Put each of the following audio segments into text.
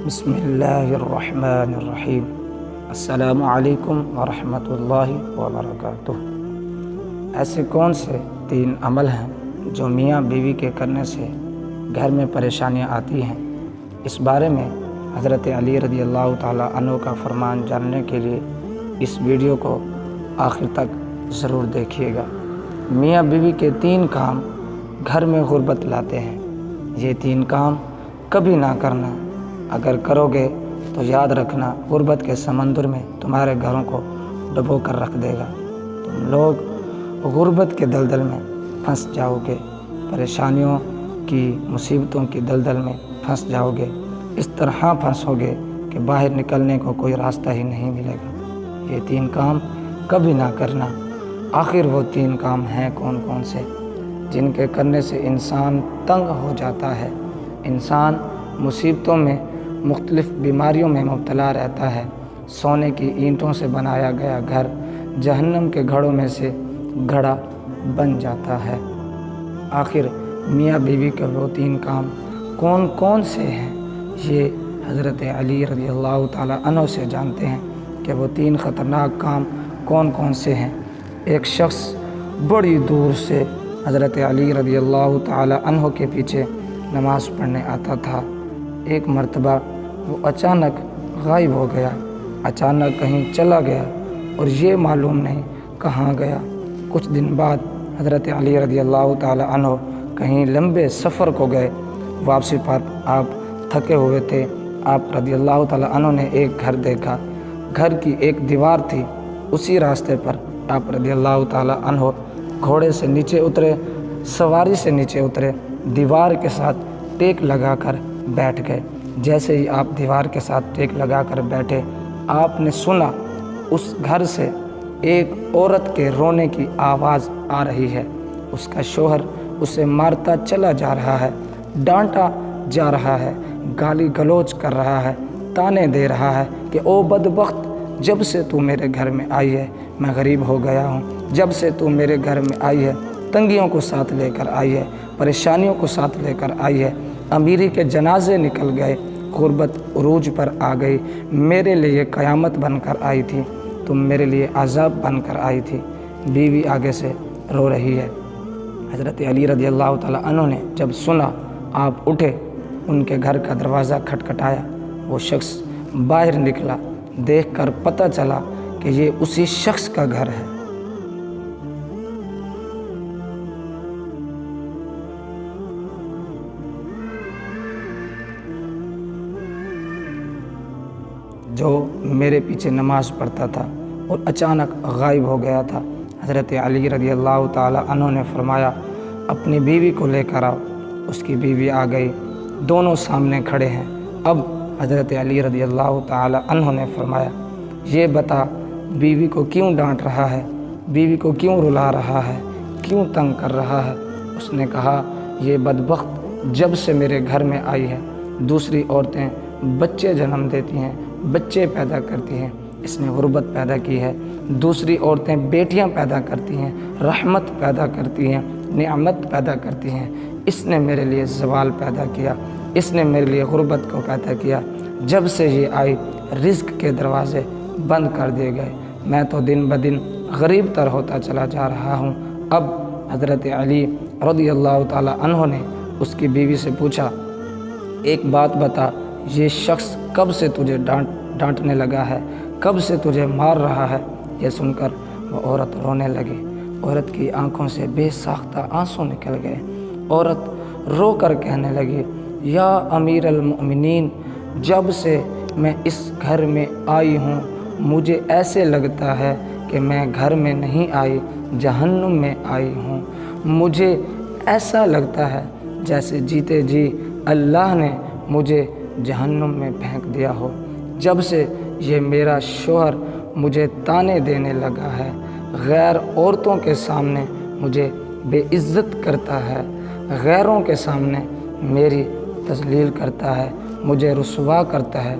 بسم اللہ الرحمن الرحیم۔ السلام علیکم ورحمۃ اللہ وبرکاتہ۔ ایسے کون سے 3 عمل ہیں جو میاں بیوی کے کرنے سے گھر میں پریشانیاں آتی ہیں؟ اس بارے میں حضرت علی رضی اللہ تعالیٰ عنہ کا فرمان جاننے کے لیے اس ویڈیو کو آخر تک ضرور دیکھیے گا۔ میاں بیوی کے 3 کام گھر میں غربت لاتے ہیں۔ یہ 3 کام کبھی نہ کرنا، اگر کرو گے تو یاد رکھنا غربت کے سمندر میں تمہارے گھروں کو ڈبو کر رکھ دے گا۔ تم لوگ غربت کے دلدل میں پھنس جاؤ گے، پریشانیوں کی مصیبتوں کی دلدل میں پھنس جاؤ گے، اس طرح پھنسو گے کہ باہر نکلنے کو کوئی راستہ ہی نہیں ملے گا۔ یہ 3 کام کبھی نہ کرنا۔ آخر وہ 3 کام ہیں کون کون سے جن کے کرنے سے انسان تنگ ہو جاتا ہے، انسان مصیبتوں میں، مختلف بیماریوں میں مبتلا رہتا ہے، سونے کی اینٹوں سے بنایا گیا گھر جہنم کے گھڑوں میں سے گھڑا بن جاتا ہے۔ آخر میاں بیوی کے وہ 3 کام کون کون سے ہیں؟ یہ حضرت علی رضی اللہ تعالیٰ عنہ سے جانتے ہیں کہ وہ 3 خطرناک کام کون کون سے ہیں۔ ایک شخص بڑی دور سے حضرت علی رضی اللہ تعالیٰ عنہ کے پیچھے نماز پڑھنے آتا تھا۔ ایک مرتبہ وہ اچانک غائب ہو گیا، اچانک کہیں چلا گیا اور یہ معلوم نہیں کہاں گیا۔ کچھ دن بعد حضرت علی رضی اللہ تعالیٰ عنہ کہیں لمبے سفر کو گئے، واپسی پر آپ تھکے ہوئے تھے۔ آپ رضی اللہ تعالیٰ عنہ نے ایک گھر دیکھا، گھر کی ایک دیوار تھی، اسی راستے پر آپ رضی اللہ تعالیٰ عنہ گھوڑے سے نیچے اترے، سواری سے نیچے اترے، دیوار کے ساتھ ٹیک لگا کر بیٹھ گئے۔ جیسے ہی آپ دیوار کے ساتھ ٹیک لگا کر بیٹھے، آپ نے سنا اس گھر سے ایک عورت کے رونے کی آواز آ رہی ہے۔ اس کا شوہر اسے مارتا چلا جا رہا ہے، ڈانٹا جا رہا ہے، گالی گلوچ کر رہا ہے، تانے دے رہا ہے کہ او بدبخت، جب سے تو میرے گھر میں آئی ہے میں غریب ہو گیا ہوں، جب سے تو میرے گھر میں آئی ہے تنگیوں کو ساتھ لے کر آئی ہے، پریشانیوں کو ساتھ لے کر آئی ہے، امیری کے جنازے نکل گئے، غربت عروج پر آ گئی، میرے لیے قیامت بن کر آئی تھی، تم میرے لیے عذاب بن کر آئی تھی۔ بیوی آگے سے رو رہی ہے۔ حضرت علی رضی اللہ تعالیٰ عنہ نے جب سنا، آپ اٹھے، ان کے گھر کا دروازہ کھٹکھٹایا، وہ شخص باہر نکلا، دیکھ کر پتہ چلا کہ یہ اسی شخص کا گھر ہے۔ جو میرے پیچھے نماز پڑھتا تھا اور اچانک غائب ہو گیا تھا۔ حضرت علی رضی اللہ تعالیٰ عنہ نے فرمایا، اپنی بیوی کو لے کر آؤ۔ اس کی بیوی آ گئی، دونوں سامنے کھڑے ہیں۔ اب حضرت علی رضی اللہ تعالیٰ عنہ نے فرمایا، یہ بتا بیوی کو کیوں ڈانٹ رہا ہے، بیوی کو کیوں رلا رہا ہے، کیوں تنگ کر رہا ہے؟ اس نے کہا، یہ بدبخت جب سے میرے گھر میں آئی ہے، دوسری عورتیں بچے جنم دیتی ہیں، بچے پیدا کرتی ہیں، اس نے غربت پیدا کی ہے۔ دوسری عورتیں بیٹیاں پیدا کرتی ہیں، رحمت پیدا کرتی ہیں، نعمت پیدا کرتی ہیں، اس نے میرے لیے زوال پیدا کیا، اس نے میرے لیے غربت کو پیدا کیا۔ جب سے یہ آئی رزق کے دروازے بند کر دیے گئے، میں تو دن بدن غریب تر ہوتا چلا جا رہا ہوں۔ اب حضرت علی رضی اللہ تعالیٰ عنہ نے اس کی بیوی سے پوچھا، ایک بات بتا، یہ شخص کب سے تجھے ڈانٹنے لگا ہے، کب سے تجھے مار رہا ہے؟ یہ سن کر وہ عورت رونے لگی۔ عورت کی آنکھوں سے بے ساختہ آنسو نکل گئے۔ عورت رو کر کہنے لگی، یا امیر المؤمنین، جب سے میں اس گھر میں آئی ہوں مجھے ایسے لگتا ہے کہ میں گھر میں نہیں آئی، جہنم میں آئی ہوں۔ مجھے ایسا لگتا ہے جیسے جیتے جی اللہ نے مجھے جہنم میں پھینک دیا ہو۔ جب سے یہ میرا شوہر مجھے تانے دینے لگا ہے، غیر عورتوں کے سامنے مجھے بے عزت کرتا ہے، غیروں کے سامنے میری تذلیل کرتا ہے، مجھے رسوا کرتا ہے،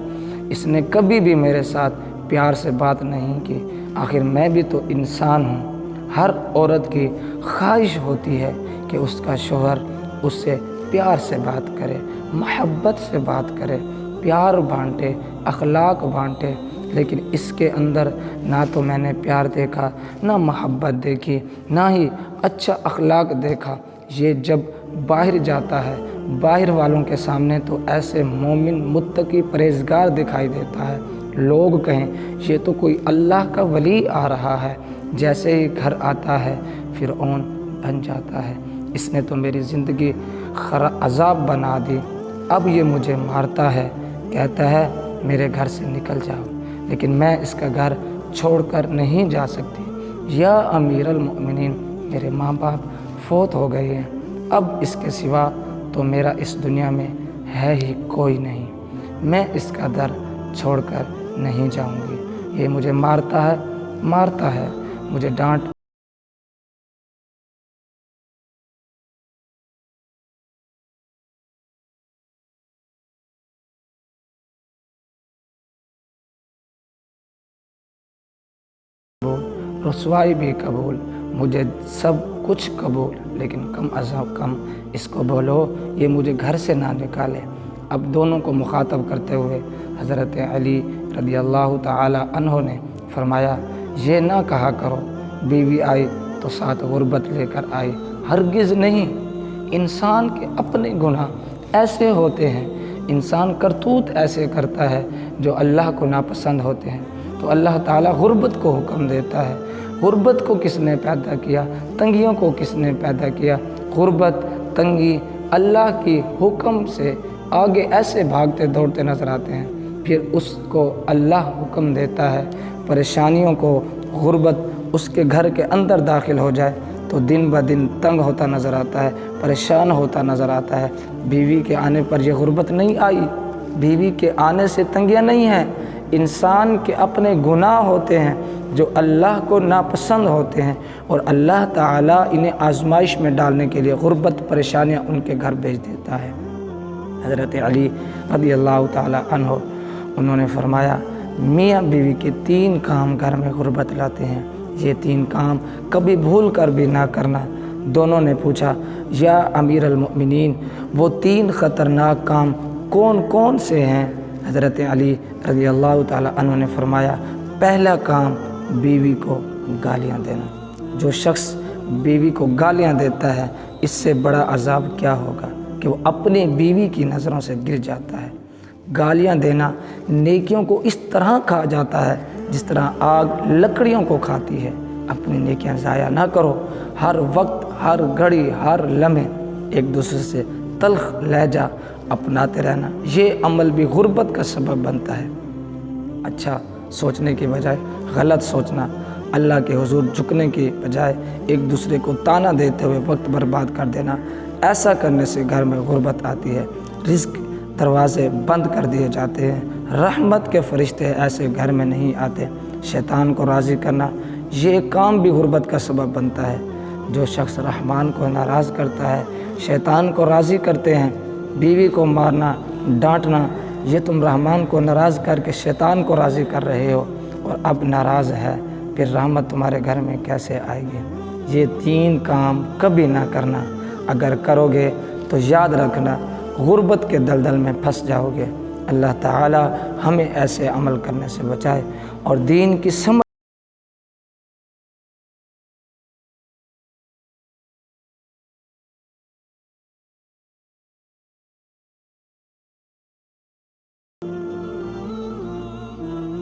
اس نے کبھی بھی میرے ساتھ پیار سے بات نہیں کی۔ آخر میں بھی تو انسان ہوں۔ ہر عورت کی خواہش ہوتی ہے کہ اس کا شوہر اس سے پیار سے بات کرے، محبت سے بات کرے، پیار بانٹے، اخلاق بانٹے، لیکن اس کے اندر نہ تو میں نے پیار دیکھا، نہ محبت دیکھی، نہ ہی اچھا اخلاق دیکھا۔ یہ جب باہر جاتا ہے، باہر والوں کے سامنے تو ایسے مومن متقی پرہیزگار دکھائی دیتا ہے، لوگ کہیں یہ تو کوئی اللہ کا ولی آ رہا ہے، جیسے ہی گھر آتا ہے فرعون بن جاتا ہے۔ اس نے تو میری زندگی عذاب بنا دی، اب یہ مجھے مارتا ہے، کہتا ہے میرے گھر سے نکل جاؤ، لیکن میں اس کا گھر چھوڑ کر نہیں جا سکتی۔ یا امیر المؤمنین، میرے ماں باپ فوت ہو گئے ہیں، اب اس کے سوا تو میرا اس دنیا میں ہے ہی کوئی نہیں، میں اس کا در چھوڑ کر نہیں جاؤں گی۔ یہ مجھے مارتا ہے، مجھے ڈانٹ رسوائی بھی قبول، مجھے سب کچھ قبول، لیکن کم عذاب کم، اس کو بولو یہ مجھے گھر سے نہ نکالے۔ اب دونوں کو مخاطب کرتے ہوئے حضرت علی رضی اللہ تعالی عنہ نے فرمایا، یہ نہ کہا کرو بیوی آئی تو ساتھ غربت لے کر آئی، ہرگز نہیں۔ انسان کے اپنے گناہ ایسے ہوتے ہیں، انسان کرتوت ایسے کرتا ہے جو اللہ کو ناپسند ہوتے ہیں، تو اللہ تعالیٰ غربت کو حکم دیتا ہے۔ غربت کو کس نے پیدا کیا؟ تنگیوں کو کس نے پیدا کیا؟ غربت، تنگی اللہ کی حکم سے آگے ایسے بھاگتے دوڑتے نظر آتے ہیں، پھر اس کو اللہ حکم دیتا ہے پریشانیوں کو، غربت اس کے گھر کے اندر داخل ہو جائے تو دن بہ دن تنگ ہوتا نظر آتا ہے، پریشان ہوتا نظر آتا ہے۔ بیوی کے آنے پر یہ غربت نہیں آئی، بیوی کے آنے سے تنگیاں نہیں ہیں، انسان کے اپنے گناہ ہوتے ہیں جو اللہ کو ناپسند ہوتے ہیں، اور اللہ تعالیٰ انہیں آزمائش میں ڈالنے کے لیے غربت، پریشانیاں ان کے گھر بھیج دیتا ہے۔ حضرت علی رضی اللہ تعالیٰ عنہ انہوں نے فرمایا، میاں بیوی کے 3 کام گھر میں غربت لاتے ہیں، یہ 3 کام کبھی بھول کر بھی نہ کرنا۔ دونوں نے پوچھا، یا امیر المؤمنین وہ 3 خطرناک کام کون کون سے ہیں؟ حضرت علی رضی اللہ تعالیٰ عنہ نے فرمایا، پہلا کام بیوی کو گالیاں دینا۔ جو شخص بیوی کو گالیاں دیتا ہے اس سے بڑا عذاب کیا ہوگا کہ وہ اپنی بیوی کی نظروں سے گر جاتا ہے۔ گالیاں دینا نیکیوں کو اس طرح کھا جاتا ہے جس طرح آگ لکڑیوں کو کھاتی ہے۔ اپنی نیکیاں ضائع نہ کرو، ہر وقت، ہر گھڑی، ہر لمحے ایک دوسرے سے تلخ لہجہ اپناتے رہنا، یہ عمل بھی غربت کا سبب بنتا ہے۔ اچھا سوچنے کی بجائے غلط سوچنا، اللہ کے حضور جھکنے کی بجائے ایک دوسرے کو تانا دیتے ہوئے وقت برباد کر دینا، ایسا کرنے سے گھر میں غربت آتی ہے، رزق دروازے بند کر دیے جاتے ہیں، رحمت کے فرشتے ایسے گھر میں نہیں آتے۔ شیطان کو راضی کرنا، یہ کام بھی غربت کا سبب بنتا ہے۔ جو شخص رحمان کو ناراض کرتا ہے شیطان کو راضی کرتے ہیں۔ بیوی کو مارنا، ڈانٹنا، یہ تم رحمان کو ناراض کر کے شیطان کو راضی کر رہے ہو، اور اب ناراض ہے، پھر رحمت تمہارے گھر میں کیسے آئے گی؟ یہ 3 کام کبھی نہ کرنا، اگر کرو گے تو یاد رکھنا غربت کے دلدل میں پھنس جاؤ گے۔ اللہ تعالی ہمیں ایسے عمل کرنے سے بچائے اور دین کی سمجھ